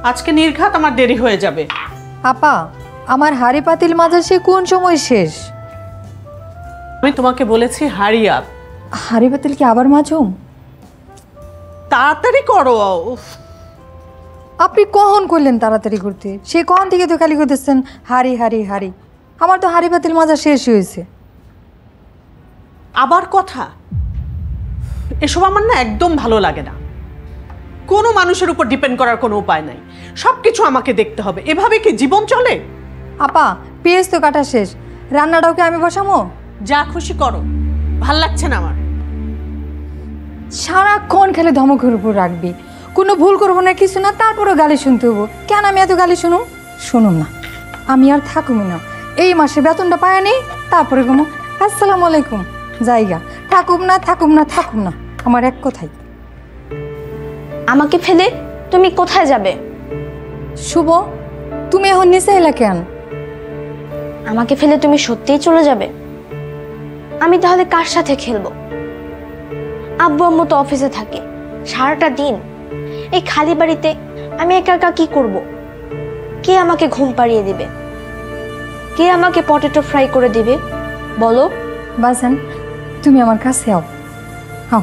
আজকে নির্ঘাত আমার দেরি হয়ে যাবে। আপা, আমার হাড়ি পাতিল মাজা সে কোন সময় শেষ? আমি তোমাকে বলেছি হারি আপ। হাড়ি পাতিল কি আবার মাজুম? তাড়াতাড়ি করো। উফ, আপনি কখন করলেন তাড়াতাড়ি করতে? সে কখন থেকে তো খালি করতেছেন হাড়ি হাড়ি হাড়ি। আমার তো হাড়ি পাতিল মাজা শেষ হয়েছে। আবার কথা, এসব আমার না একদম ভালো লাগে না। কোনো মানুষের উপর ডিপেন্ড করার কোনো উপায় নাই, সব কিছু আমাকে দেখতে হবে। এভাবে কি জীবন চলে? আপা, পেঁয়াজ তো কাটা শেষ, রান্নাটাও কি আমি বসামো? যা খুশি করো, ভাল লাগছে না আমার। সারাক্ষণ খেলে ধমকের উপর রাখবি, কোনো ভুল করবো না কিছু না, তারপরেও গালি শুনতে হবো। কেন আমি এত গালি শুনুম? শুনুম না, আমি আর থাকুমি না। এই মাসে বেতনটা পায় নেই, তারপরে কোনো আসসালামু আলাইকুম জায়গা। থাকুম না থাকুম না থাকুম না, আমার এক কথাই। আমাকে ফেলে তুমি কোথায় যাবে? শুভ, তুমি এখন নিচে এলা কেন? আমাকে ফেলে তুমি সত্যিই চলে যাবে? আমি তাহলে কার সাথে খেলবো? আব্বু আম্মু তো অফিসে থাকে সারাটা দিন। এই খালি বাড়িতে আমি একা একা কি করব? কে আমাকে ঘুম পাড়িয়ে দিবে? কে আমাকে পটেটো ফ্রাই করে দিবে বলো? বাজান, তুমি আমার কাছে আও। আও,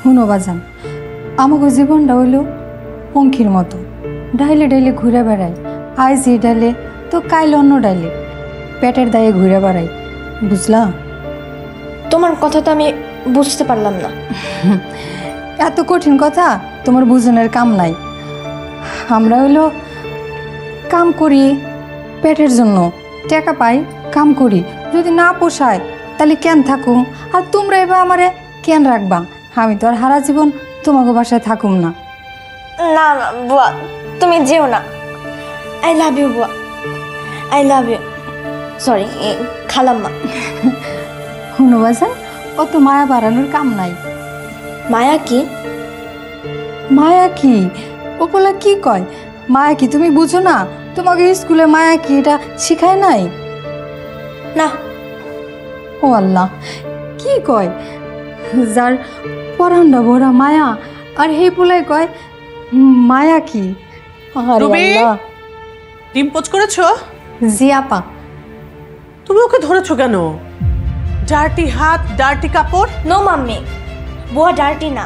শুনো বাজান, আমাকে জীবনটা হইল পঙ্খির মতো, ডাইলে ডাইলে ঘুরে বেড়াই। আজ এই ডাইলে তো কাইল অন্য ডাইলে, পেটের দায়ে ঘুরে বেড়াই, বুঝলা? তোমার কথা তো আমি বুঝতে পারলাম না। এত কঠিন কথা তোমার বুঝনের কাম নাই। আমরা হইলো কাম করি পেটের জন্য, টাকা পাই, কাম করি। যদি না পোষায় তাহলে কেন থাকুম? আর তোমরা এবার আমারে কেন রাখবা? আমি তো আর হারা জীবন তোমাকে বাসায় থাকুম না। না না বুয়া, তুমি যেও না। আই লাভ ইউ বুয়া, আই লাভ ইউ। সরি খালাম্মা। শুনো বাজান, অত মায়া বাড়ানোর কাম নাই। মায়া কি? মায়া কি? ওপলা কি কয়? মায়া কি তুমি বুঝো না? তোমাকে স্কুলে মায়া কি এটা শিখায় নাই? না। ও আল্লাহ, কি কয়? যার পরান্ডা ভরা মায়া, আর হে পোলাই কয় মায়া কি? আরে আল্লাহ। ডিম পোচ করেছো? জি আপা। তুমি ওকে ধরেছো কেন? ডার্টি হাত, ডার্টি কাপড়। নো মাম্মি, বুয়া ডার্টি না।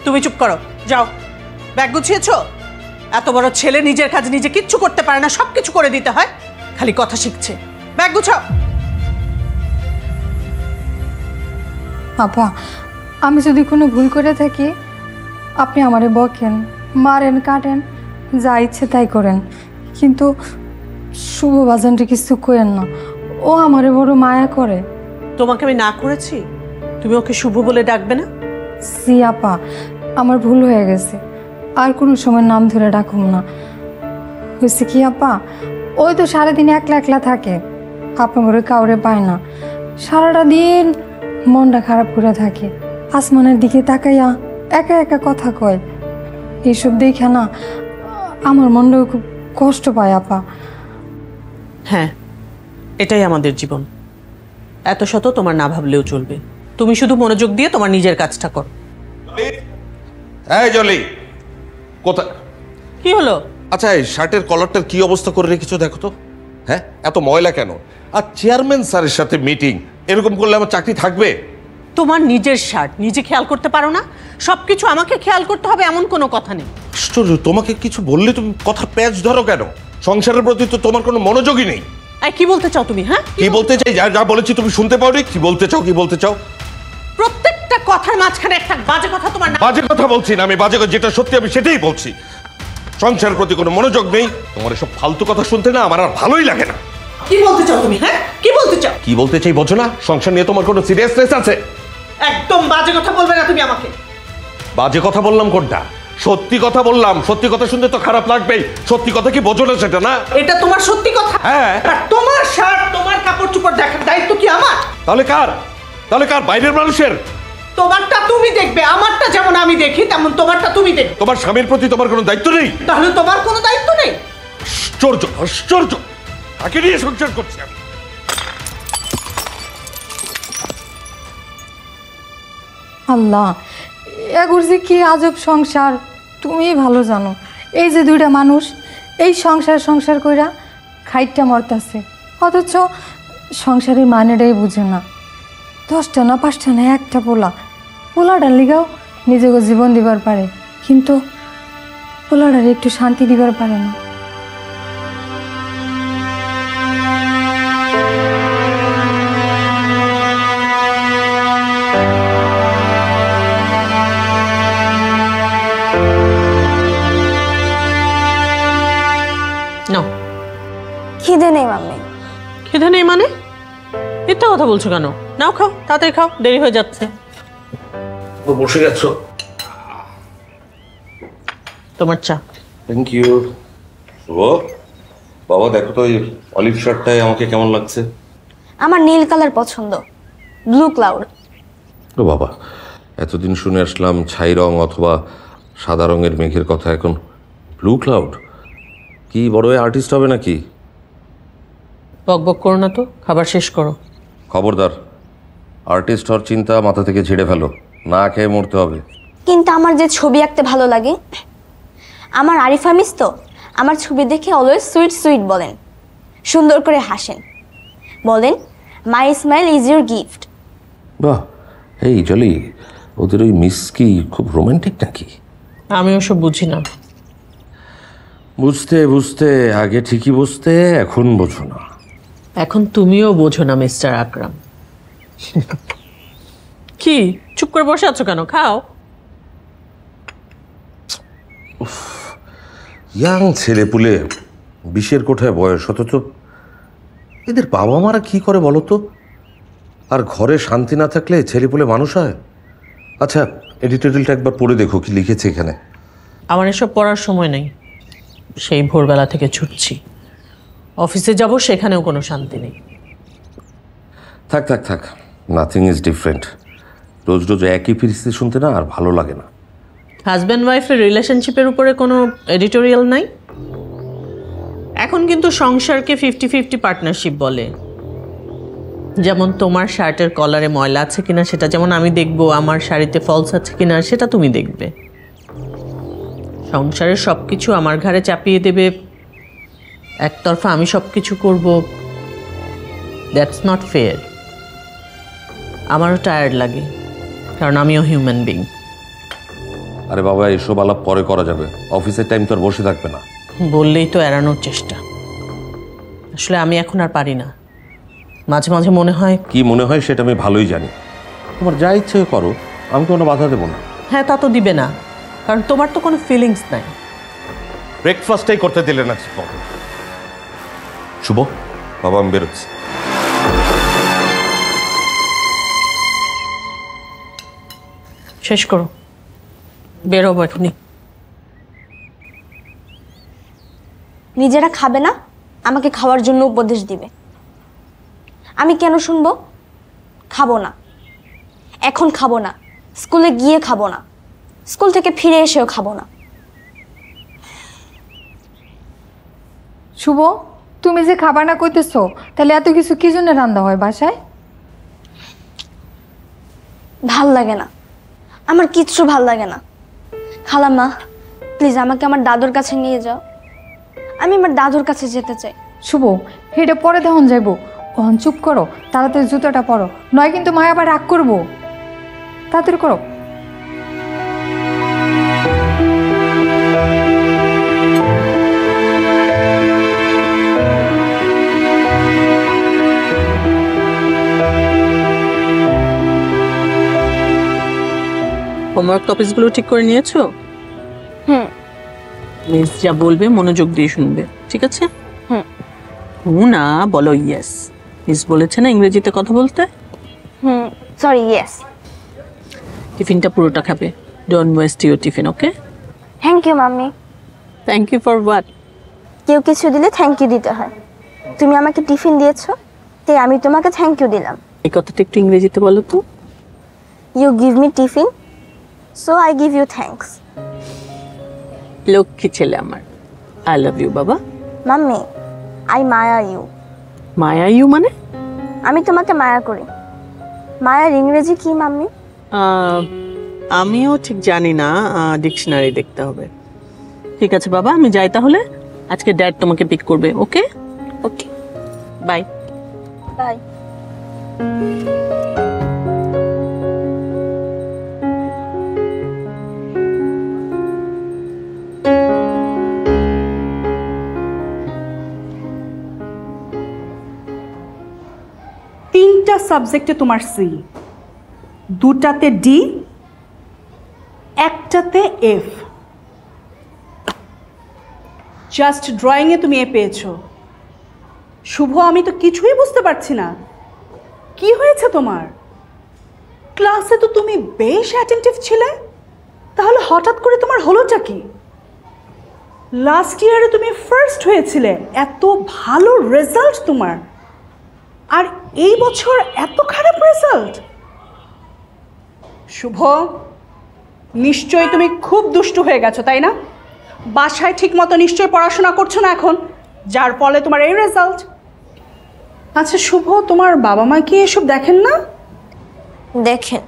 তুমি চুপ করো, যাও। ব্যাগ গুছিয়েছো? এত বড় ছেলে নিজের কাজ নিজে কিচ্ছু করতে পারে না, সব কিছু করে দিতে হয়, খালি কথা শিখছে। ব্যাগ গুছাও। আপা, আমি যদি কোনো ভুল করে থাকি আপনি আমারে বকেন, মারেন, কাটেন, যা ইচ্ছে তাই করেন, কিন্তু শুভ বাজানটা কিছু করেন না। ও আমারে বড় মায়া করে। তোমাকে আমি না করেছি? তুমি ওকে শুভ বলে ডাকবে না? সি আপা, আমার ভুল হয়ে গেছে, আর কোনো সময় নাম ধরে ডাকুম না। হয়েছে কি আপা, ওই তো সারাদিন একলা একলা থাকে, আপনার কাউরে পায় না। সারাটা দিন মনটা খারাপ করে থাকে, আসমানের দিকে তাকাইয়া একা একা কথা কয়। এইসব দেখে না আমার মনটাও খুব কষ্ট পায় আপা। হ্যাঁ, এটাই আমাদের জীবন। এত শত তোমার না ভাবলেও চলবে। তুমি শুধু মনোযোগ দিয়ে তোমার নিজের কাজটা করো। এই জলি, কোথায়? কি হলো? আচ্ছা, এই শার্টের কলারটার কি অবস্থা করে রেখেছো দেখো তো। হ্যাঁ, এত ময়লা কেন? আর চেয়ারম্যান স্যারের সাথে মিটিং, এরকম করলে আমার চাকরি থাকবে? তোমার নিজের শার্ট নিজে খেয়াল করতে পারো না? সবকিছু আমাকে খেয়াল করতে হবে এমন কোনো কথা নেই। আশ্চর্য, তোমাকে কিছু বললে তুমি কথার প্যাচ ধরো কেন? সংসারের প্রতি তো তোমার কোনো মনোযোগই নেই। কি বলতে চাও তুমি? হ্যাঁ, কি বলতে চাই? যা যা বলেছি তুমি শুনতে পাওনি? কি বলতে চাও, কি বলতে চাও? প্রত্যেকটা কথার মাঝখানে একটা বাজে কথা তোমার না। বাজে কথা বলছি না আমি, বাজে যেটা সত্যি আমি সেটাই বলছি। সংসারের প্রতি কোনো মনোযোগ নেই। তোমার এসব ফালতু কথা শুনতে না আমার আর ভালোই লাগে না। কি বলতে চাও তুমি? হ্যাঁ, কি বলতে চাও? কি বলতে চাই বোঝো না? সংসার নিয়ে তোমার কোনো সিরিয়াসনেস আছে? একদম বাজে কথা বলবে না তুমি আমাকে। বাজে কথা বললাম কোনটা? সত্যি কথা বললাম। সত্যি কথা শুনতে তো খারাপ লাগবেই। সত্যি কথা কি বোঝো না সেটা? না, এটা তোমার সত্যি কথা। হ্যাঁ। আর তোমার শার্ট, তোমার কাপড় চোপড় দেখার দায়িত্ব কি আমার? তাহলে কার? তাহলে কার? বাইরের মানুষের? তোমারটা তুমি দেখবে, আমারটা যেমন আমি দেখি তেমন তোমারটা তুমি দেখবে। তোমার স্বামীর প্রতি তোমার কোনো দায়িত্ব নেই? তাহলে তোমার কোনো দায়িত্ব নেই? আশ্চর্য, আশ্চর্য। তাকে নিয়ে সংসার করছি আমি। আল্লাহ, এ করছি কি আজব সংসার, তুমি ভালো জানো। এই যে দুইটা মানুষ এই সংসার সংসার কইরা খাইটটা মরতাছে, অথচ সংসারের মানেটাই বুঝে না। 10টা না 5টা না একটা পোলাটার লিগাও নিজেকে জীবন দিবার পারে, কিন্তু পোলাটার একটু শান্তি দিবার পারে না। খিদে নেই মাম্মি। খিদে নেই মানে? মিথ্যা কথা বলছো কেন? নাও খাও, তাড়াতাড়ি খাও, দেরি হয়ে যাচ্ছে। বসে গেছো? তোমার চা। Thank you. শুভ, বাবা দেখো তো এই অলিভ শার্টটায় আমাকে কেমন লাগছে? আমার নীল কালার পছন্দ, ব্লু ক্লাউড। ও বাবা, এতদিন শুনে আসলাম ছাই রং অথবা সাদা রঙের মেঘের কথা, এখন ব্লু ক্লাউড। কি বড় আর্টিস্ট হবে নাকি? বক বক করো না তো, খাবার শেষ করো। খবরদার, আর্টিস্ট হওয়ার চিন্তা মাথা থেকে ঝেড়ে ফেলো, না খেয়ে মরতে হবে। কিন্তু আমার যে ছবি আঁকতে ভালো লাগে, আমার আরিফা মিস তো আমার ছবি দেখে অলওয়েজ সুইট সুইট বলেন, সুন্দর করে হাসেন, বলেন মাই স্মাইল ইজ ইউর গিফট। বাহ, এই জলি, ওদের ওই মিস কি খুব রোমান্টিক নাকি? আমি ওসব বুঝি না। বুঝতে বুঝতে আগে ঠিকই বুঝতে, এখন বোঝো না। এখন তুমিও বোঝো না মিস্টার আকরাম। কি চুপ করে বসে আছো কেন? খাও। ইয়াং ছেলেপুলে, 20-এর কোঠায় বয়স, অথচ এদের বাবা মারা কি করে বলো তো? আর ঘরে শান্তি না থাকলে ছেলেপুলে মানুষ হয়? আচ্ছা, এডিটোরিয়ালটা একবার পড়ে দেখো কি লিখেছে এখানে। আমার এসব পড়ার সময় নেই, সেই ভোরবেলা থেকে ছুটছি। অফিসে যাব, সেখানেও কোনো শান্তি নেই। থাক থাক থাক, নাথিং ইজ ডিফারেন্ট। রোজ রোজ একই ফিরিস্তি শুনতে না আর ভালো লাগে না। হাজব্যান্ড ওয়াইফের রিলেশনশিপের উপরে কোনো এডিটোরিয়াল নাই। এখন কিন্তু সংসারকে 50-50 পার্টনারশিপ বলে। যেমন তোমার শার্টের কলারে ময়লা আছে কিনা সেটা যেমন আমি দেখব, আমার শাড়িতে ফলস আছে কিনা সেটা তুমি দেখবে। সংসারের সব কিছু আমার ঘাড়ে চাপিয়ে দেবে, একতরফা আমি সব কিছু করবো। That's not fair. আমারও টায়ার্ড লাগে, কারণ আমিও হিউম্যান বিং। আরে বাবা, এসব আলাপ পরে করা যাবে, অফিসের টাইম তো আর বসে থাকবে না। বললেই তো এড়ানোর চেষ্টা। আসলে আমি এখন আর পারি না। মাঝে মাঝে মনে হয়। কি মনে হয় সেটা আমি ভালোই জানি। তোমার যা ইচ্ছে করো, আমি কোনো বাধা দেবো না। হ্যাঁ, তা তো দিবে না, কারণ তোমার তো কোনো ফিলিংস নাই। ব্রেকফাস্টটাই করতে দিলে না। শুভ, বাবা আমি বেরোচ্ছি। শেষ করো, বেরোবো এখনই। নিজেরা খাবে না, আমাকে খাওয়ার জন্য উপদেশ দিবে। আমি কেন শুনবো? খাবো না, এখন খাবো না, স্কুলে গিয়ে খাবো না, স্কুল থেকে ফিরে এসেও খাবো না। শুভ, তুমি যে খাবার না কইতেছো, তাহলে এত কিছু কি জন্য রান্না হয় বাসায়? ভাল লাগে না, আমার কিচ্ছু ভাল লাগে না। খালাম্মা, প্লিজ আমাকে আমার দাদুর কাছে নিয়ে যাও, আমি আমার দাদুর কাছে যেতে চাই। শুভ, এটা পরে তখন যাইবো, ওহন চুপ করো, তাড়াতাড়ি জুতোটা পরো, নয় কিন্তু মায়া আবার রাগ করবো। তাড়াতাড়ি করো। হোমওয়ার্ক টপিকসগুলো ঠিক করে নিয়েছো? মিস যা বলবে মনোযোগ দিয়ে শুনবে, ঠিক আছে? না বলো ইয়েস। মিস বলেছে না ইংরেজিতে কথা বলতে। Sorry, yes. টিফিনটা পুরোটা খাবে, don't waste your tiffin, okay? Thank you mummy. Thank you for what? কেউ কিছু দিলে থ্যাংক ইউ দিতে হয়। তুমি আমাকে টিফিন দিয়েছো, তাই আমি তোমাকে থ্যাংক ইউ দিলাম। এই কথাটা একটু ইংরেজিতে বলো তো। You give me tiffin, so I give you thanks. লক্ষ্মী ছেলে আমার। আই লাভ ইউ বাবা। মাম্মি, আই মায়া ইউ। মায়া ইউ মানে? আমি তোমাকে মায়া করি। মায়ার ইংরেজি কি মাম্মি? আমিও ঠিক জানি না, ডিকশনারি দেখতে হবে। ঠিক আছে বাবা, আমি যাই তাহলে। আজকে ড্যাড তোমাকে পিক করবে। ওকে ওকে, বাই। বাই। তিনটা সাবজেক্টে তোমার সি, দুটাতে ডি, একটাতে এফ। জাস্ট ড্রয়িংয়ে তুমি এ পেয়েছো। শুভ, আমি তো কিছুই বুঝতে পারছি না কি হয়েছে তোমার। ক্লাসে তো তুমি বেশ অ্যাটেন্টিভ ছিলে, তাহলে হঠাৎ করে তোমার হলোটা কি? লাস্ট ইয়ারে তুমি ফার্স্ট হয়েছিলে, এত ভালো রেজাল্ট তোমার, আর এই বছর এত খারাপ রেজাল্ট। শুভ, নিশ্চয়ই তুমি খুব দুষ্টু হয়ে গেছো, তাই না? বাসায় ঠিক মতো নিশ্চয়ই পড়াশোনা করছো না এখন, যার ফলে তোমার এই রেজাল্ট। আচ্ছা শুভ, তোমার বাবা মা কি এসব দেখেন না? দেখেন।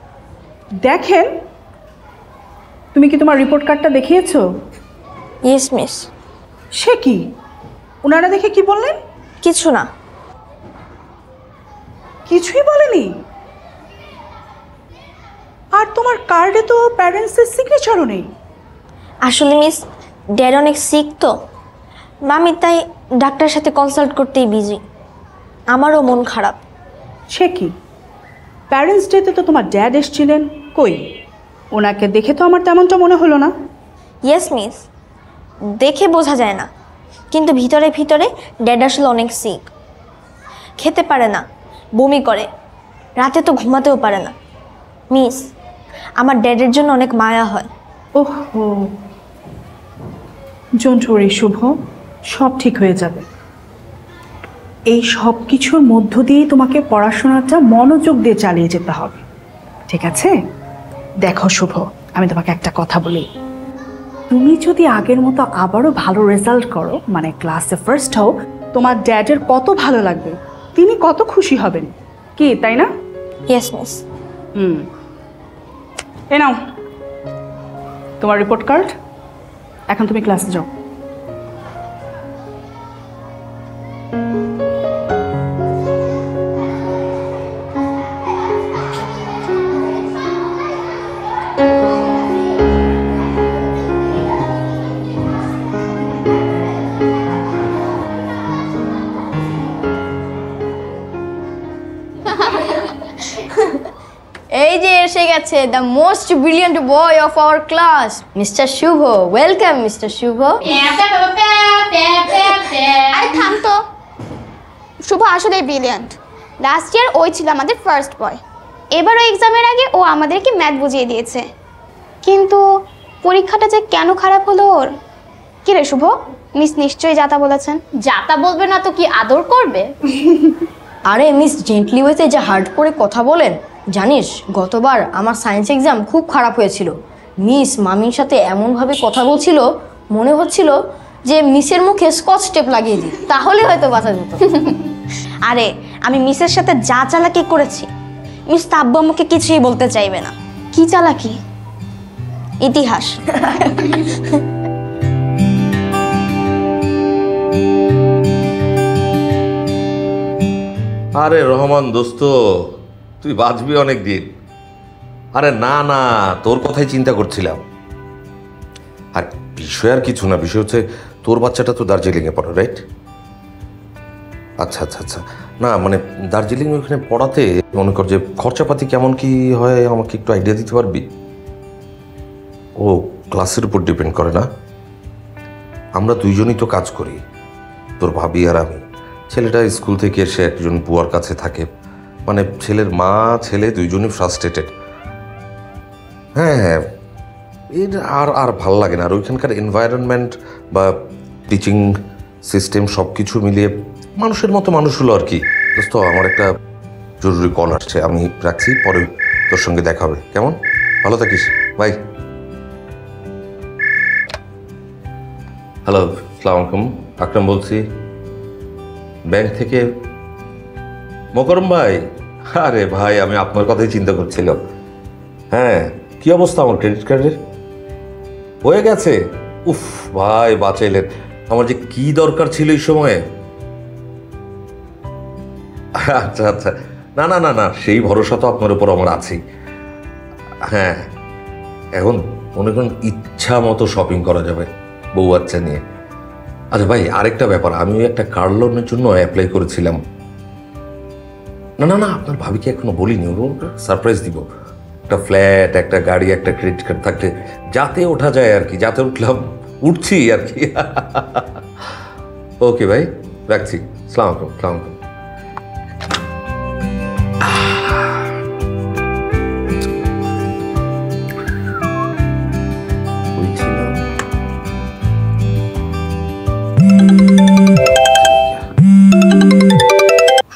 দেখেন? তুমি কি তোমার রিপোর্ট কার্ডটা দেখিয়েছো? Yes miss. সে কি, ওনারা দেখে কি বললেন? কিছু না। কিছুই বলেনি? আর তোমার কার্ডে তো প্যারেন্টসের সিগনেচারও নেই। আসলে মিস, ড্যাড অনেক সিক তো, মামি তাই ডাক্তারের সাথে কনসাল্ট করতেই বিজি। আমারও মন খারাপ। সে কি, প্যারেন্টস ডেতে তো তোমার ড্যাড এসেছিলেন, কই? ওনাকে দেখে তো আমার তেমনটা মনে হলো না। ইয়েস মিস, দেখে বোঝা যায় না, কিন্তু ভিতরে ভিতরে ড্যাড আসলে অনেক সিক। খেতে পারে না, বমি করে, রাতে তো ঘুমাতেও পারে না। মিস, আমার ড্যাডের জন্য অনেক মায়া হয়। ওহো, ডোন্ট ওয়ারি শুভ, সব ঠিক হয়ে যাবে। এই সব কিছুর মধ্য দিয়ে তোমাকে পড়াশোনাটা মনোযোগ দিয়ে চালিয়ে যেতে হবে, ঠিক আছে? দেখো শুভ, আমি তোমাকে একটা কথা বলি, তুমি যদি আগের মতো আবারও ভালো রেজাল্ট করো, মানে ক্লাসে ফার্স্ট হও, তোমার ড্যাডের কত ভালো লাগবে, তিনি কত খুশি হবেন, কি তাই না? Yes miss. এ নাও তোমার রিপোর্ট কার্ড, এখন তুমি ক্লাসে যাও। এই যে এসে গেছে the most brilliant boy of our class, mister Shubho. Welcome mister Shubho. আরে থাম তো, শুভ আসলেই ব্রিলিয়ান্ট। লাস্ট ইয়ার ওই ছিল আমাদের ফার্স্ট বয়, এবারও এক্সামের আগে ও আমাদেরকে ম্যাথ বুঝিয়ে দিয়েছে, কিন্তু পরীক্ষাটা যে কেন খারাপ হলো ওর। কি রে শুভ, মিস নিশ্চয়ই যাতা বলেছেন। যাতা বলবে না তো কি আদর করবে? আরে মিস জেন্টলি ওয়েতে যা হার্ড করে কথা বলেন। জানিস গতবার আমার সায়েন্স এক্সাম খুব খারাপ হয়েছিল। মিস মামির সাথে এমনভাবে কথা বলছিল, মনে হচ্ছিল যে মিসের মুখে স্কচ টেপ লাগিয়ে দিই, তাহলে হয়তো বাঁচা যেত। আরে আমি মিসের সাথে যা চালাকি করেছি, মিস তা আব্বু আমাকে কিছুই বলতে চাইবে না। কি চালাকি? ইতিহাস। আরে রহমান দোস্ত, তুই বাঁচবি অনেক দিন। আরে না না, তোর কথাই চিন্তা করছিলাম। আর বিষয় আর কিছু না, বিষয় হচ্ছে তোর বাচ্চাটা তো দার্জিলিংয়ে পড়ে, রাইট? আচ্ছা আচ্ছা আচ্ছা, না মানে দার্জিলিং ওখানে পড়াতে মনে কর যে খরচাপাতি কেমন কি হয়, আমাকে একটু আইডিয়া দিতে পারবি? ও ক্লাসের উপর ডিপেন্ড করে না? আমরা দুইজনই তো কাজ করি, তোর ভাবি আর আমি। ছেলেটা স্কুল থেকে এসে একজন বুয়ার কাছে থাকে, মানে ছেলের মা ছেলে দুইজনই ফ্রাস্ট্রেটেড। হ্যাঁ হ্যাঁ, এর আর আর ভাল লাগে না। আর ওইখানকার এনভায়রনমেন্ট বা টিচিং সিস্টেম সব কিছু মিলিয়ে মানুষের মতো মানুষ হলো আর কি। দোস্ত, আমার একটা জরুরি কল আসছে, আমি রাখছি, পরে তোর সঙ্গে দেখা হবে, কেমন? ভালো থাকিস, বাই। হ্যালো, আসসালামু আলাইকুম, আকরাম বলছি ব্যাংক থেকে। মোকরম ভাই, আরে ভাই আমি আপনার কথাই চিন্তা করছিলাম। হ্যাঁ কি অবস্থা আমার ক্রেডিট কার্ডের? হয়ে গেছে? উফ ভাই বাঁচাইলেন, আমার যে কি দরকার ছিল এই সময়ে। আচ্ছা আচ্ছা, না না না না, সেই ভরসা তো আপনার উপর আমার আছেই। হ্যাঁ, এখন মনে করেন ইচ্ছা মতো শপিং করা যাবে বউ বাচ্চা নিয়ে। আচ্ছা ভাই, আরেকটা ব্যাপার, আমি একটা কার লোনের জন্য অ্যাপ্লাই করেছিলাম। না না না, আপনার ভাবিকে এখনো বলিনি, ওর সারপ্রাইজ দিব। একটা ফ্ল্যাট, একটা গাড়ি, একটা ক্রেডিট কার্ড থাকলে যাতে ওঠা যায় আর কি, যাতে উঠলাম উঠছি আর কি। ওকে ভাই, রাখছি। আসসালামু আলাইকুম। আসসালামু আলাইকুম।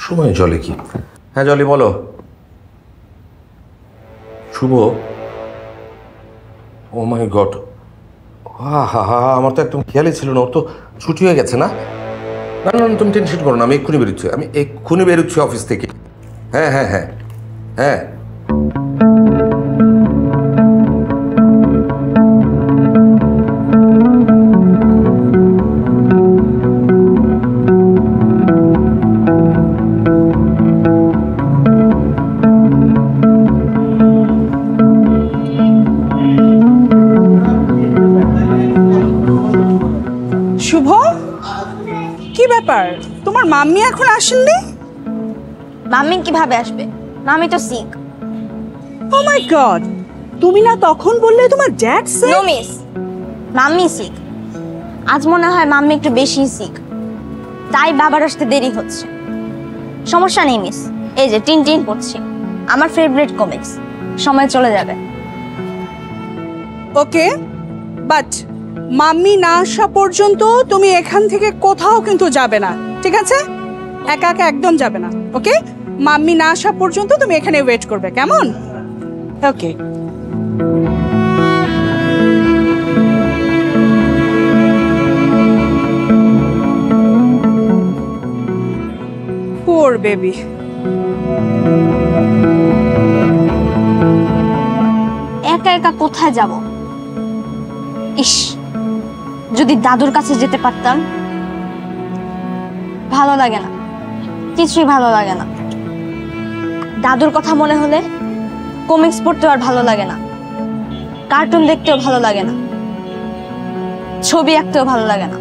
সময় জলে কি? হ্যাঁ জলি বলো। শুভ, ও মাই গড, হা হা হা, আমার তো একদম খেয়ালই ছিল না, ওর তো ছুটি হয়ে গেছে না? না না না, তুমি টেনশন করো না, আমি এক্ষুনি বেরোচ্ছি অফিস থেকে। হ্যাঁ হ্যাঁ হ্যাঁ হ্যাঁ। শুভ, কি ব্যাপার, তোমার মাম্মি এখন আসেননি? মাম্মি কিভাবে আসবে? মাম্মি তো সিক। ও মাই গড, তুমি না তখন বললে তোমার dad sick? No miss, mummy sick. আজ মনে হয় মাম্মি একটু বেশি সিক, তাই বাবার আসতে দেরি হচ্ছে। সমস্যা নেই মিস, এই যে টিন টিন পড়ছি, আমার ফেভারিট কমিক্স, সময় চলে যাবে। ওকে, বাট মাম্মি না আসা পর্যন্ত তুমি এখান থেকে কোথাও কিন্তু যাবে না, ঠিক আছে? একা একা একদম যাবে না, ওকে? মাম্মি না আসা পর্যন্ত তুমি এখানে ওয়েট করবে, কেমন? ওকে। পোর বেবি। একা একা কোথায় যাব? ইস, যদি দাদুর কাছে যেতে পারতাম। ভালো লাগে না, কিছুই ভালো লাগে না। দাদুর কথা মনে হলে কমিক্স পড়তেও আর ভালো লাগে না, কার্টুন দেখতেও ভালো লাগে না, ছবি আঁকতেও ভালো লাগে না।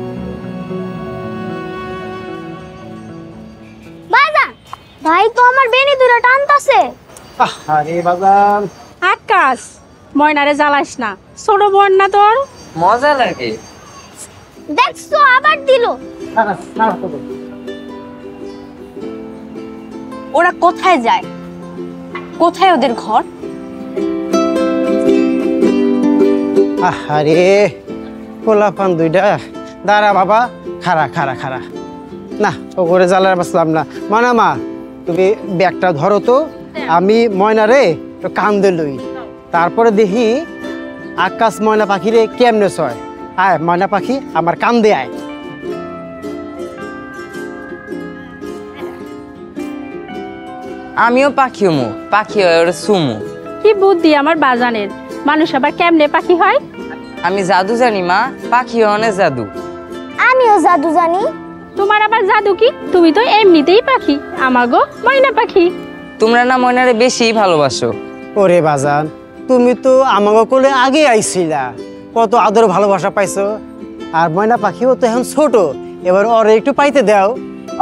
ভাই তো আমার বেনি দুটো টানতাছে। আরে বাজান, আকাশ, ময়নারে জ্বালাস না, ছোট বোন না তোর? মজা লাগে। দেখছো আবার দিল। ওরা কোথায় যায়? কোথায় ওদের ঘর? আরে পোলাপান দুইটা, দাঁড়া বাবা, খারা খারা খারা। না, ও করে জ্বালার বাসলাম না। ময়না মা, তুমি ব্যাগটা ধরো তো, আমি ময়নারে একটু কান্দে লই, তারপরে দেখি আকাশ ময়না পাখিরে কেমনে ছয়। আয় ময়না পাখি, আমার কান্দে আয়। আমিও পাখি হমু, পাখি হয় ওরা সুমু। কি বুদ্ধি আমার বাজানের, মানুষ আবার কেমনে পাখি হয়? আমি জাদু জানি মা, পাখি অনেক জাদু। আমিও জাদু জানি। তোমার আবার জাদু কি? তুমি তো এমনিতেই পাখি, আমাগো ময়না পাখি। তোমরা না ময়নারে বেশি ভালোবাসো। ওরে বাজান, তুমি তো আমাকে কোলে আগে আইছিলা, কত আদর ভালোবাসা পাইছো। আর ময়না পাখিও তো এখন ছোট, এবার ওরে একটু পাইতে দাও।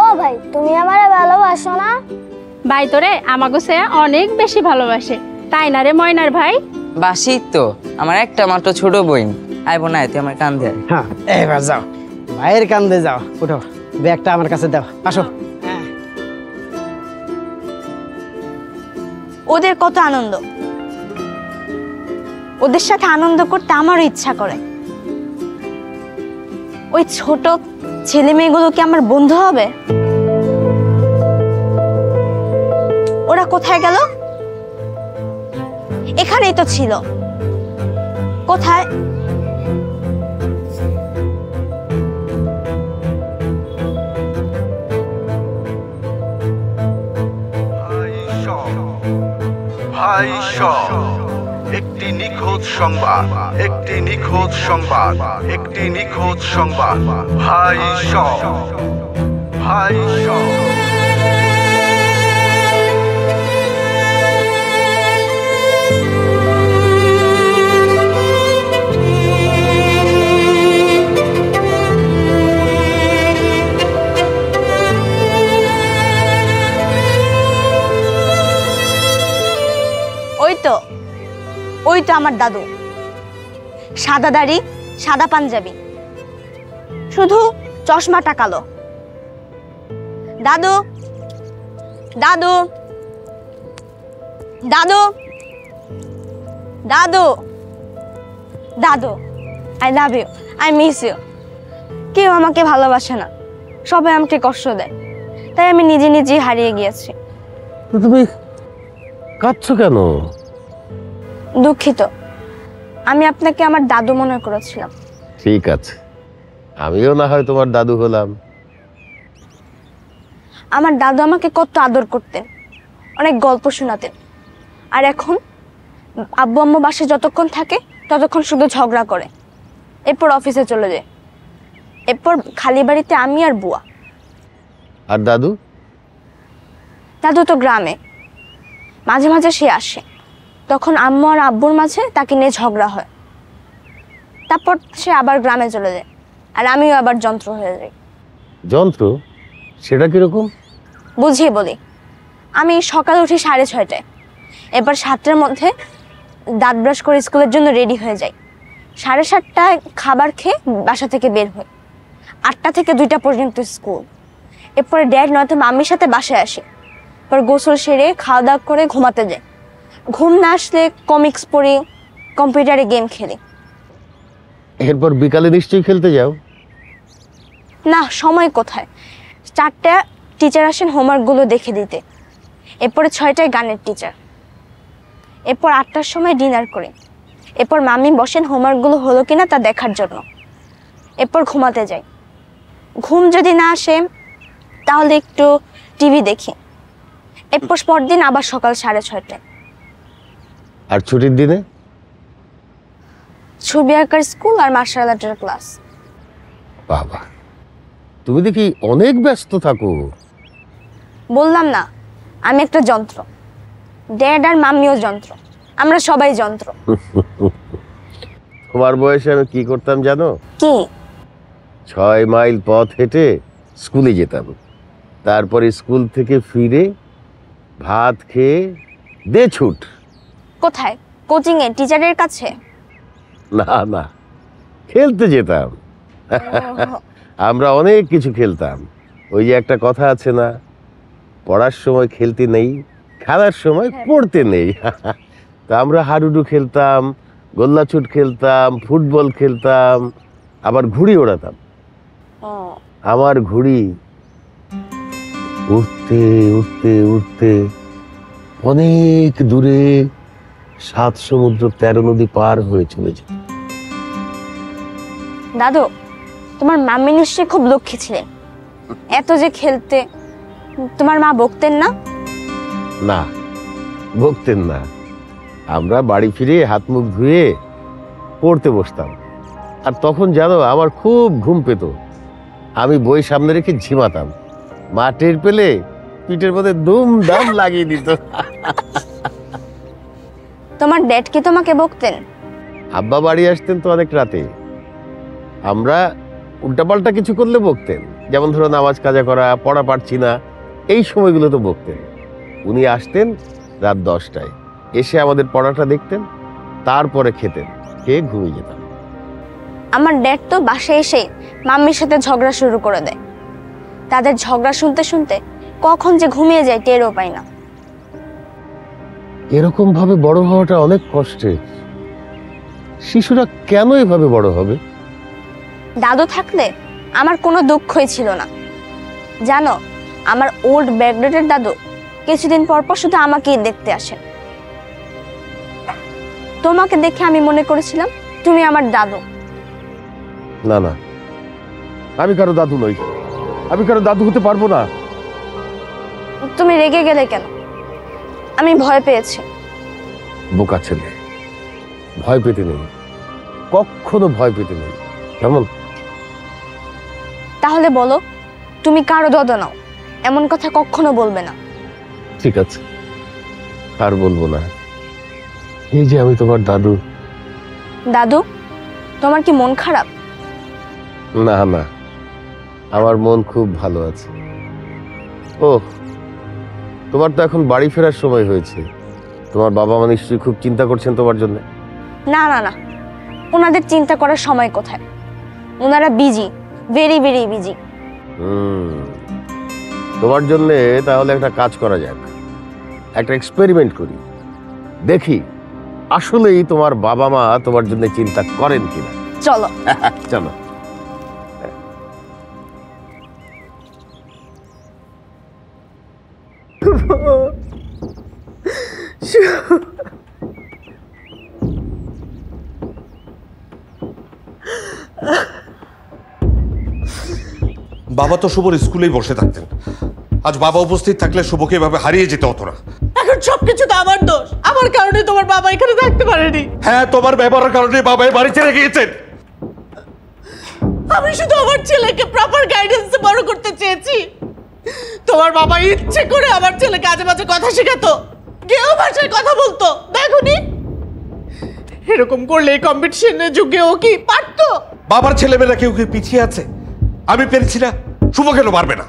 ও ভাই, তুমি আমারে ভালোবাসো না? ভাই তোরে আমাগো সে অনেক বেশি ভালোবাসে, তাই না রে ময়নার ভাই? বাসি তো, আমার একটা মাত্র ছোট বোন। আইব না, তুই আমার কান্দে আয়। হ্যাঁ, এবার যাও, ভাইয়ের কান্দে যাও, উঠো, ব্যাগটা আমার কাছে দাও, আসো। ওদের কত আনন্দ, ওদের সাথে আনন্দ করতে আমারও ইচ্ছা করে। ওই ছোট ছেলে মেয়েগুলো কি আমার বন্ধু হবে? ওরা কোথায় গেল? এখানেই তো ছিল, কোথায়? একটি নিখোঁজ সংবাদ, একটি নিখোঁজ সংবাদ, একটি নিখোঁজ সংবাদ। ভাই সব, ভাই সব। ওই তো আমার দাদু, সাদা দাড়ি, সাদা পাঞ্জাবি, শুধু চশমাটা কালো। দাদু, দাদু, দাদু, দাদু, দাদু, I love you, I miss you. কেউ আমাকে ভালোবাসে না, সবাই আমাকে কষ্ট দেয়, তাই আমি নিজে নিজেই হারিয়ে গিয়েছি। তুমি কাঁদছো কেন? দুঃখিত, আমি আপনাকে আমার দাদু মনে করেছিলাম। ঠিক আছে, আমিও না হয় তোমার দাদু হলাম। আমার দাদু আমাকে কত আদর করতেন, অনেক গল্প শোনাতেন। আর এখন আব্বু আম্মু বাসায় যতক্ষণ থাকে ততক্ষণ শুধু ঝগড়া করে, এরপর অফিসে চলে যায়, এরপর খালি বাড়িতে আমি আর বুয়া। আর দাদু? দাদু তো গ্রামে, মাঝে মাঝে সে আসে, তখন আম্মু আর আব্বুর মাঝে তাকে নিয়ে ঝগড়া হয়, তারপর সে আবার গ্রামে চলে যায়, আর আমিও আবার যন্ত্র হয়ে যাই। যন্ত্র? সেটা কিরকম? বুঝিয়ে বলি, আমি সকালে উঠি 6:30টায়, এবার 7টার মধ্যে দাঁত ব্রাশ করে স্কুলের জন্য রেডি হয়ে যাই। 7:30টায় খাবার খেয়ে বাসা থেকে বের হই, 8টা থেকে 2টা পর্যন্ত স্কুল। এরপরে ড্যাড নয়তো মাম্মির সাথে বাসায় আসে, এরপর গোসল সেরে খাওয়া দাওয়া করে ঘুমাতে যাই। ঘুম না আসলে কমিক্স পড়ি, কম্পিউটারে গেম খেলি। এরপর বিকালে নিশ্চয়ই খেলতে যাও? না, সময় কোথায়, 4টা টিচার আসেন হোমওয়ার্কগুলো দেখে দিতে, এরপরে 6টায় গানের টিচার, এরপর 8টার সময় ডিনার করি, এরপর মাম্মি বসেন হোমওয়ার্কগুলো হলো কিনা তা দেখার জন্য, এরপর ঘুমাতে যাই। ঘুম যদি না আসে তাহলে একটু টিভি দেখি, এরপর পরদিন আবার সকাল 6:30টায়। আর ছুটির দিনে? ছবি আঁকার স্কুল আর মার্শাল আর্টের ক্লাস। বাবা, তুমি দেখি অনেক ব্যস্ত থাকো। বললাম না, আমি একটা যন্ত্র, ড্যাড আর মাম্মিও যন্ত্র, আমরা সবাই যন্ত্র। তোমার বয়সে আমি কি করতাম জানো? কি? 6 মাইল পথ হেঁটে স্কুলে যেতাম, তারপরে স্কুল থেকে ফিরে ভাত খেয়ে দে ছুট। কোথায়? কোচিং এ, টিচারের কাছে? না না, খেলতে যেতাম। আমরা অনেক কিছু খেলতাম। ওই যে একটা কথা আছে না, পড়ার সময় খেলতে নেই, খেলার সময় পড়তে নেই। তা আমরা হাডুডু খেলতাম, গোল্লাছুট খেলতাম, ফুটবল খেলতাম, আবার ঘুড়ি ওড়াতাম। আমার ঘুড়ি উঠতে উঠতে উঠতে অনেক দূরে 7 সমুদ্র 13 নদী পার হয়ে চলে যেত। দাদু, তোমার মাম্মি নিশ্চয়ই খুব লক্ষ্মী ছিলেন, এত যে খেলতে। তোমার মা বকতেন না? না, বকতেন না। আমরা বাড়ি ফিরে হাত মুখ ধুয়ে পড়তে বসতাম, আর তখন জানো আমার খুব ঘুম পেত। আমি বই সামনে রেখে ঝিমাতাম, মা টের পেলে পিঠের মধ্যে দুমদাম লাগিয়ে দিত। তোমার ড্যাড কি তোমাকে বকতেন? আব্বা বাড়ি আসতেন তো অনেক রাতে, আমরা উল্টাপাল্টা কিছু করলে বকতেন, যেমন ধরো নামাজ কাজা করা, পড়া পারছি না, এই সময়গুলো তো বকতেন। উনি আসতেন রাত 10টায়, এসে আমাদের পড়াটা দেখতেন, তারপরে খেতেন, খেয়ে ঘুমিয়ে যেতাম। আমার ড্যাড তো বাসায় এসে মাম্মির সাথে ঝগড়া শুরু করে দেয়, তাদের ঝগড়া শুনতে শুনতে কখন যে ঘুমিয়ে যায় টেরও পাই না। এরকম ভাবে বড় হওয়াটা অনেক কষ্টের। শিশুরা কেন এভাবে বড় হবে? দাদু থাকলে আমার কোনো দুঃখই ছিল না। জানো, আমার ওল্ড ব্যাকডেটের দাদু কিছুদিন পর পর শুধু আমাকেই দেখতে আসেন। তোমাকে দেখে আমি মনে করেছিলাম তুমি আমার দাদু। না না, আমি কারো দাদু নই, আমি কারো দাদু হতে পারবো না। তুমি রেগে গেলে কেন? আমি ভয় পেয়েছি। বোকা ছেলে, ভয় পেতে নেই, কখনো ভয় পেতে নেই, কেমন? তাহলে বলো, তুমি কারো দদ নাও, এমন কথা কখনো বলবে না। ঠিক আছে, আর বলবো না। এই যে আমি তোমার দাদু। দাদু, তোমার কি মন খারাপ? না না, আমার মন খুব ভালো আছে। ও, তোমার তো এখন বাড়ি ফেরার সময় হয়েছে। তোমার বাবা মা নিশ্চয়ই খুব চিন্তা করছেন তোমার জন্য। না না না, ওনাদের চিন্তা করার সময় কোথায়, ওনারা বিজি, ভেরি ভেরি বিজি। তোমার জন্য তাহলে একটা কাজ করা যাক, একটা এক্সপেরিমেন্ট করি, দেখি আসলেই তোমার বাবা মা তোমার জন্য চিন্তা করেন কিনা। চলো চলো। বাবা তো শুভর স্কুলেই বসে থাকতেন, আজ বাবা উপস্থিত থাকলে শুভকে এভাবে হারিয়ে যেতে হতো না। এখন সবকিছু তো আমার দোষ, আমার কারণে তোমার বাবা এখানে থাকতে পারেনি। হ্যাঁ, তোমার ব্যবহারের কারণে বাবা এই বাড়ি ছেড়ে গিয়েছেন। আমি শুধু আমার ছেলেকে প্রপার গাইডেন্সে বড় করতে চেয়েছি। তোমার বাবা ইচ্ছে করে আমার ছেলেকে আজে বাজে কথা শেখাতো, গেও ভাষায় কথা বলতো। দেখোনি, এরকম করলে এই কম্পিটিশনের যুগে ও কি পারতো? বাবার ছেলেমেয়েরা কেউ কেউ পিছিয়ে আছে, আমি পেরেছি না, শুভ কেন পারবে না?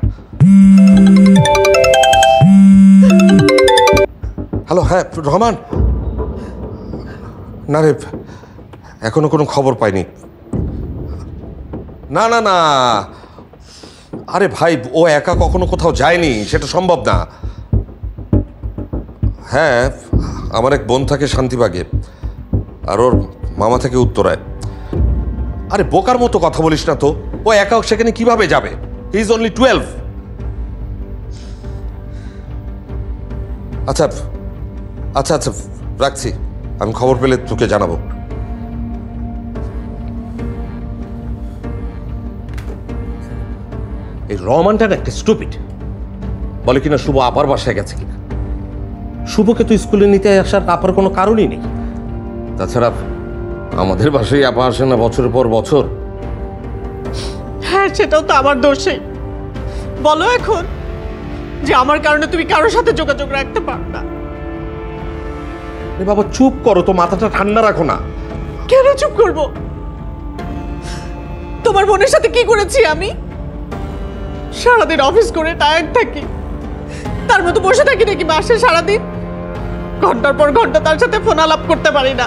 হ্যালো, হ্যাঁ রহমান। না রে, এখনো কোনো খবর পাইনি। না না না, আরে ভাই, ও একা কখনো কোথাও যায়নি, সেটা সম্ভব না। হ্যাঁ, আমার এক বোন থাকে শান্তিবাগে, আর ওর মামা থাকে উত্তরায়। আরে বোকার মতো কথা বলিস না তো, ও একা সেখানে কিভাবে যাবে? He is only 12। আচ্ছা আচ্ছা আচ্ছা, রাখছি, আমি খবর পেলে তোকে জানাবো। এই রহমানটার একটা স্টুপিড, বলে কিনা শুভ আপার বাসায় গেছে কিনা। শুভকে তো স্কুলে নিতে আসার আপার কোনো কারণই নেই। তাছাড়া আমাদের বাসায় আপা আসে না বছরের পর বছর। হ্যাঁ, সেটাও তো আমার দোষে। বলো এখন যে আমার কারণে তুমি কারোর সাথে যোগাযোগ রাখতে পারো না। বাবা চুপ করো তো, মাথাটা ঠান্ডা রাখো না। কেন চুপ করব? তোমার বোনের সাথে কি করেছি আমি? সারাদিন অফিস করে টায়ার্ড থাকি, তার মতো বসে থাকি নাকি বাসে সারাদিন? ঘন্টার পর ঘন্টা তার সাথে ফোন আলাপ করতে পারি না।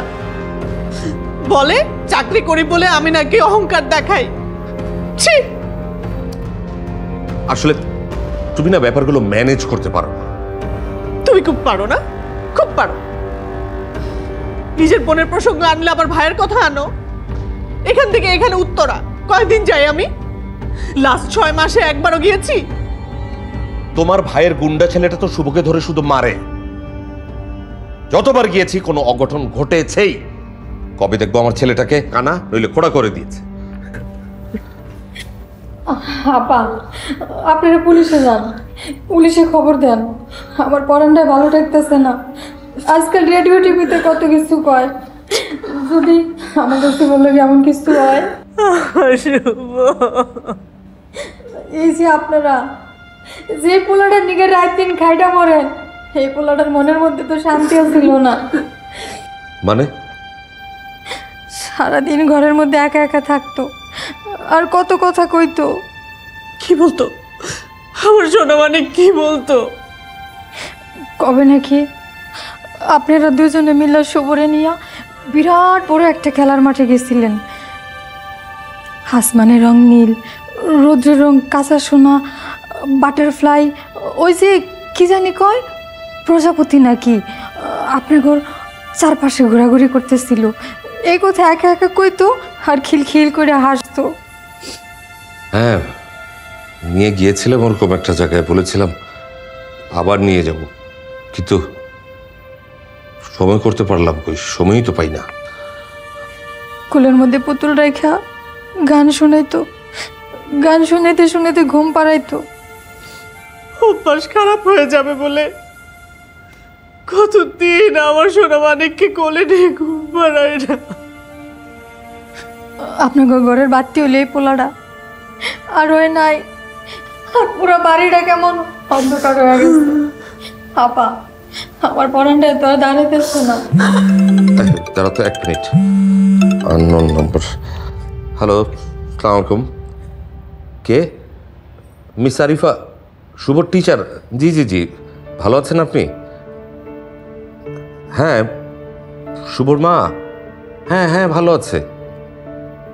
বলে চাকরি করি বলে আমি নাকি অহংকার দেখাই। ছি! আসলে তুমি না ব্যাপারগুলো ম্যানেজ করতে পারো না। তুমি খুব পারো না, খুব পারো। নিজের বোনের প্রসঙ্গ আনলে আবার ভাইয়ের কথা আনো। এখান থেকে এখানে উত্তরা কয়দিন যাই আমি? লাস্ট 6 মাসে একবারও গিয়েছি? তোমার ভাইয়ের গুন্ডা ছেলেটা তো শুভকে ধরে শুধু মারে। যতবার গিয়েছি কোনো অঘটন ঘটেছেই। কবে দেখবো আমার ছেলেটাকে কানা নইলে খোড়া করে দিয়েছে। আপা, আপনারা পুলিশে যান, পুলিশে খবর দেন। আমার পড়ানটাই ভালো থাকতেছে না। আজকাল রেডিও টিভিতে কত কিছু কয়, যদি আমার কাছে বললে এমন কিছু হয়। এই যে আপনারা যে পোলাটার নিগে রাত দিন খাইটা মরেন, এই পোলাটার মনের মধ্যে তো শান্তি ছিল না। মানে সারাদিন ঘরের মধ্যে একা একা থাকতো, আর কত কথা কইতো। কি বলতো আমার সোনা? মানে কি বলতো? কবে নাকি আপনারা দুজনে মিলে শুভরে নিয়ে বিরাট বড় একটা খেলার মাঠে গেছিলেন। আসমানের রং নীল, রৌদ্রের রং কাঁচা সোনা, বাটারফ্লাই, ওই যে কি জানি কয় প্রজাপতি নাকি, আপনার ঘর চারপাশে ঘোরাঘুরি করতেছিল। এই কথা একা একা কইতো আর খিলখিল করে হাসতো। হ্যাঁ, নিয়ে গিয়েছিলাম ওরকম একটা জায়গায়, বলেছিলাম আবার নিয়ে যাব, কিন্তু সময় করতে পারলাম কই, সময়ই তো পাই না। কুলের মধ্যে পুতুল রেখা গান শোনাইতো, গান শুনাইতে শুনাইতে ঘুম পাড়াইতো। অভ্যাস খারাপ হয়ে যাবে বলে কতদিন আমার সোনা মানিককে কোলে নিয়ে ঘুম পাড়ায় না। আপনার ঘরের বাতি হলে এই পোলাটা আর ওই নাই, আর পুরো বাড়িটা কেমন অন্ধকার হয়ে গেছে। আপা আমার পড়ানটা তো আর দাঁড়াইতেছে না। দাঁড়া তো 1 মিনিট। আননোন নম্বর। হ্যালো, আসসালামু আলাইকুম। কে? মিস আরিফা, শুভর টিচার? জি জি জি, ভালো আছেন আপনি? হ্যাঁ, শুভর মা? হ্যাঁ হ্যাঁ, ভালো আছে।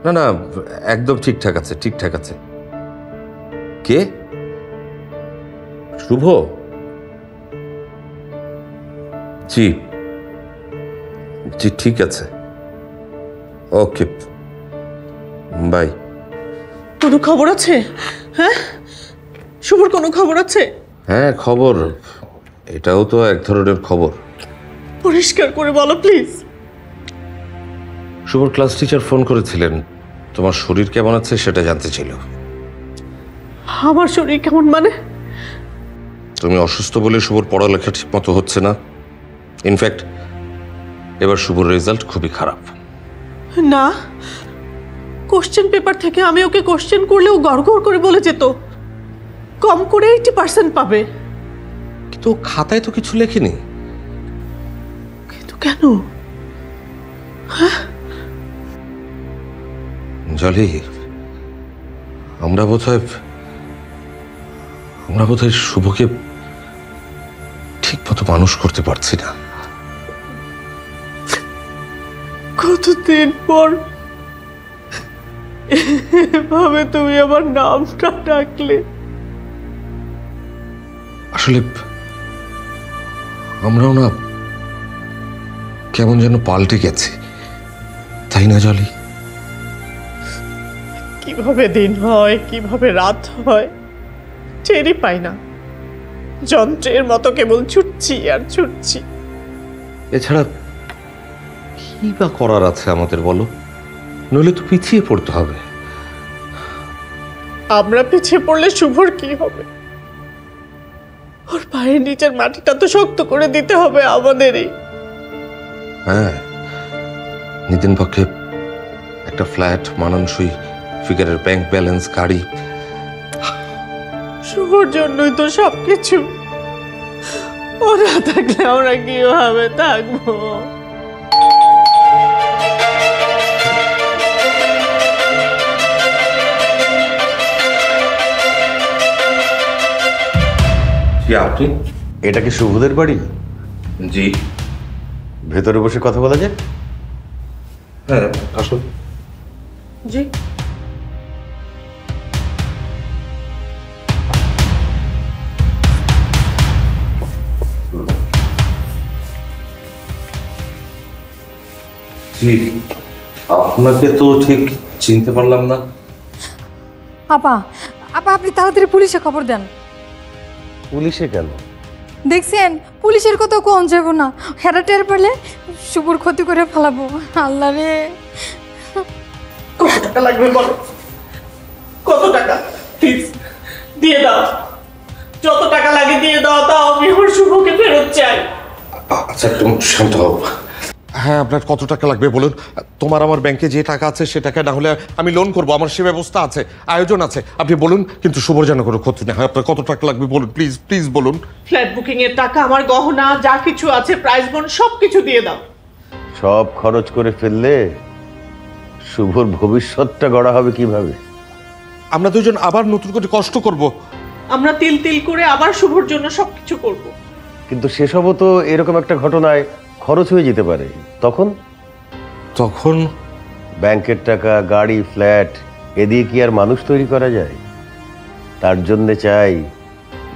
না না, একদম ঠিকঠাক আছে, ঠিকঠাক আছে। কে? শুভ? জি জি, ঠিক আছে, ওকে, বাই। কোনো খবর আছে? হ্যাঁ, শুভর কোনো খবর আছে? হ্যাঁ, খবর। এটাও তো এক ধরনের খবর। পরিষ্কার করে বলো প্লিজ। শুভর ক্লাস টিচার ফোন করেছিলেন, তোমার শরীর কেমন আছে সেটা জানতে ছিল। আমার শরীর কেমন মানে? তুমি অসুস্থ বলে শুভর পড়ালেখা ঠিক মতো হচ্ছে না। ইনফ্যাক্ট এবার শুভর রেজাল্ট খুবই খারাপ। না, কোশ্চেন পেপার থেকে আমি ওকে কোশ্চেন করলেও গড়গড় করে বলে যেত কম করে 80% পাবে। কিন্তু খাতায় তো কিছু লেখেনি। কিন্তু কেন? জলি, আমরা বোধহয় শুভকে ঠিক মতো মানুষ করতে পারছি না। কতদিন পর এভাবে তুমি আমার নামটা ডাকলে। আসলে আমরাও না কেমন যেন পাল্টে গেছি, তাই না জলি? কিভাবে দিন হয়, কিভাবে রাত হয় টেরই পাই না। যন্ত্রের মতো কেবল ছুটছি আর ছুটছি। এছাড়া কি বা করার আছে আমাদের, বলো? নইলে তো পিছিয়ে পড়তে হবে। আমরা পিছিয়ে পড়লে শুভর কি হবে? ওর পায়ের নিচের মাটিটা তো শক্ত করে দিতে হবে আমাদেরই। হ্যাঁ, নিতিন পক্ষে একটা ফ্ল্যাট, মানানসই ফিগারের ব্যাংক ব্যালেন্স, গাড়ি। শুভর জন্যই তো সবকিছু। ও না থাকলে আমরা কিভাবে থাকবো? আপনি? এটা কি শুভদের বাড়ি? জি। ভেতরে বসে কথা বলা যায়? হ্যাঁ, আসুন। জি। জি, আপনাকে তো ঠিক চিনতে পারলাম না। আপা আপা আপনি তাড়াতাড়ি পুলিশে খবর দেন। পুলিশে কেন? দেখছেন, পুলিশের কথা কোন যাব না, হেরা টের পেলে শুভর ক্ষতি করে ফেলাবো। আল্লাহ রে, কত টাকা লাগবে বলো? কত টাকা? প্লিজ দিয়ে দাও, যত টাকা লাগে দিয়ে দাও। তাও আমি ওর শুভকে ফেরত চাই। আচ্ছা, তুমি শান্ত হও। হ্যাঁ, আপনার কত টাকা লাগবে বলুন? তোমার আমার ব্যাংকে যে টাকা আছে সে টাকা না হলে আমি লোন করবো, আমার সে ব্যবস্থা আছে, আয়োজন আছে। আপনি বলুন, কিন্তু শুভর যেন কোনো ক্ষতি না হয়। আপনার কত টাকা লাগবে বলুন, প্লিজ প্লিজ বলুন। ফ্ল্যাট বুকিং এর টাকা, আমার গহনা যা কিছু আছে, প্রাইস বন্ড সবকিছু দিয়ে দাও। সব খরচ করে ফেললে শুভর ভবিষ্যৎটা গড়া হবে কিভাবে? আমরা দুজন আবার নতুন করে কষ্ট করব। আমরা তিল তিল করে আবার শুভর জন্য সবকিছু করব। কিন্তু সেসবও তো এরকম একটা ঘটনায় খরচ হয়ে যেতে পারে। তখন তখন ব্যাংকের টাকা, গাড়ি, ফ্ল্যাট এদিকে কি আর মানুষ তৈরি করা যায়? তার জন্যে চাই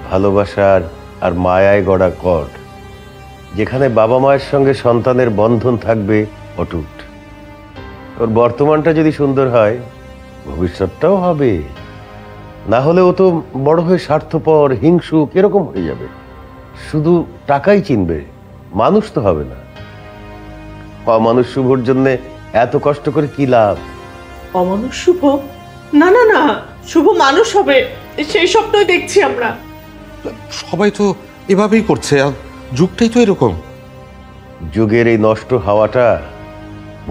ভালোবাসার আর মায়ায় গড়া কর, যেখানে বাবা মায়ের সঙ্গে সন্তানের বন্ধন থাকবে অটুট। ওর বর্তমানটা যদি সুন্দর হয়, ভবিষ্যৎটাও হবে। না হলে ও তো বড় হয়ে স্বার্থপর, হিংসুক এরকম হয়ে যাবে। শুধু টাকাই চিনবে, মানুষ তো হবে না। অমানুষ শুভর জন্য এত কষ্ট করে কি লাভ? অমানুষ শুভ? না না না, শুভ মানুষ হবে, সেই স্বপ্নই দেখছি আমরা। সবাই তো এভাবেই করছে, আর যুগটাই তো এরকম। যুগের এই নষ্ট হাওয়াটা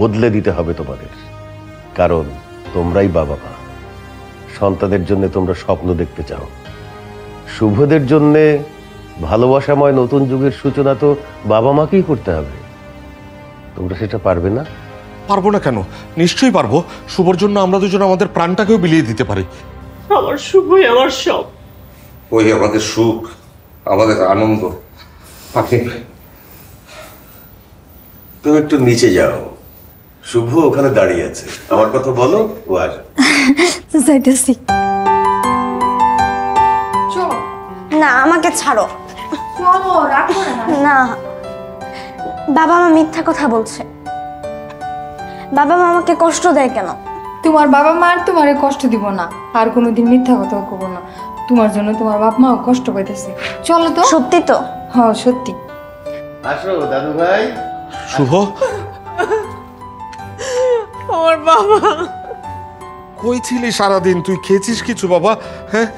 বদলে দিতে হবে তোমাদের, কারণ তোমরাই বাবা মা। সন্তানের জন্য তোমরা স্বপ্ন দেখতে চাও, শুভদের জন্য ভালোবাসাময় নতুন যুগের সূচনা তো বাবা মাকেই করতে হবে। তোমরা সেটা পারবে না? পারবো না কেন, নিশ্চয়ই পারবো। শুভর জন্য আমরা দুজন আমাদের প্রাণটাকেও বিলিয়ে দিতে পারি। আমার শুভই আমার সব। ওই আমাদের সুখ, আমাদের আনন্দ। তুমি একটু নিচে যাও, শুভ ওখানে দাঁড়িয়ে আছে, আমার কথা বলো, ও আসবে। যাইতেছি। না, আমাকে ছাড়ো। চলো, রাখো না। না, বাবা মা মিথ্যা কথা বলছে। বাবা মা আমাকে কষ্ট দেয় কেন? তোমার বাবা মা আর তোমারে কষ্ট দিব না, আর কোনোদিন মিথ্যা কথাও কব না। তোমার জন্য তোমার বাপ মাও কষ্ট পাইতেছে। চলো তো। সত্যি তো? হ্যাঁ সত্যি। আসো দাদু ভাই। শুভ, আমার বাবা কই ছিলি সারাদিন? তুই খেয়েছিস কিছু বাবা? হ্যাঁ,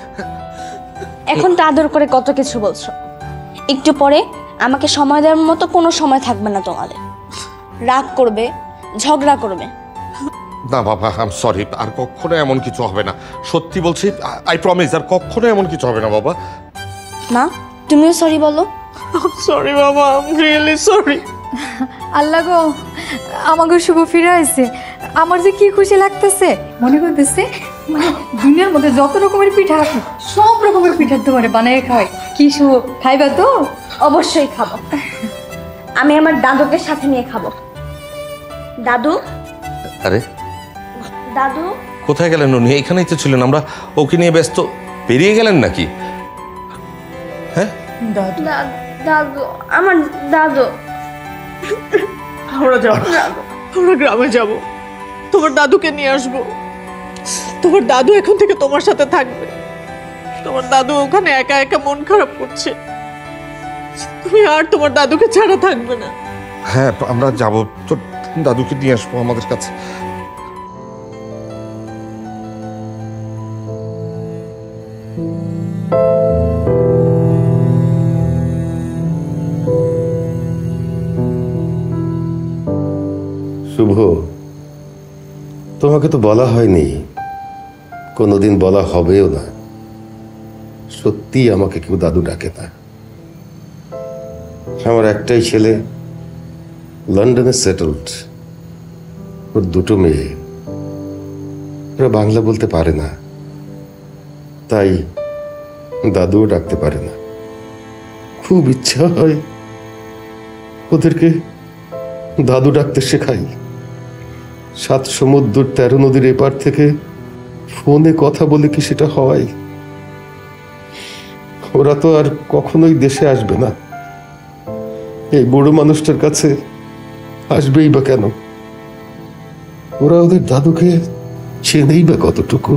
এখন তো আদর করে কত কিছু বলছো, একটু পরে আমাকে সময় দেওয়ার মতো কোনো সময় থাকবে না তোমাদের। রাগ করবে, ঝগড়া করবে। না বাবা, আই এম সরি, আর কখনো এমন কিছু হবে না। সত্যি বলছি, আই প্রমিস, আর কখনো এমন কিছু হবে না বাবা। মা, তুমিও সরি বলো। সরি বাবা, আই এম রিয়েলি সরি। আল্লাহ গো, আমাকে শুভ ফিরে আসছে। আমার যে কি খুশি লাগতেছে, মনে করতেছে মানে দুনিয়ার মধ্যে যত রকমের পিঠা আছে সব রকমের পিঠা তোমারে বানিয়ে খাওয়াই। কি শুভ, খাইবা তো? অবশ্যই খাবো। আমি আমার দাদুকে সাথে নিয়ে খাবো। দাদু, আরে দাদু কোথায় গেলেন উনি? এখানেই তো ছিলেন, আমরা ওকে নিয়ে ব্যস্ত। বেরিয়ে গেলেন নাকি? হ্যাঁ দাদু, দাদু, আমার দাদু। আমরা যাবো, আমরা গ্রামে যাব, তোমার দাদুকে নিয়ে আসবো। তোমার দাদু এখন থেকে তোমার সাথে থাকবে। তোমার দাদু ওখানে একা একা মন খারাপ করছে, তুমি আর তোমার দাদুকে ছাড়া থাকবে না। হ্যাঁ, আমরা যাবো, তোর দাদুকে নিয়ে আসবো আমাদের কাছে। শুভ, তোমাকে তো বলা হয়নি, কোনোদিন বলা হবেও না। সত্যি আমাকে কেউ দাদু ডাকে না। আমার একটাই ছেলে, লন্ডনে সেটেলড। ওর দুটো মেয়ে, ওরা বাংলা বলতে পারে না, তাই দাদুও ডাকতে পারে না। খুব ইচ্ছা হয় ওদেরকে দাদু ডাকতে শেখাই। 7 সমুদ্র 13 নদীর এপার থেকে ফোনে কথা বলে কি সেটা হয়? ওরা তো আর কখনোই দেশে আসবে না, এই বুড়ো মানুষটার কাছে আসবেই বা কেন? ওরা ওদের দাদুকে চেনেই বা কতটুকু?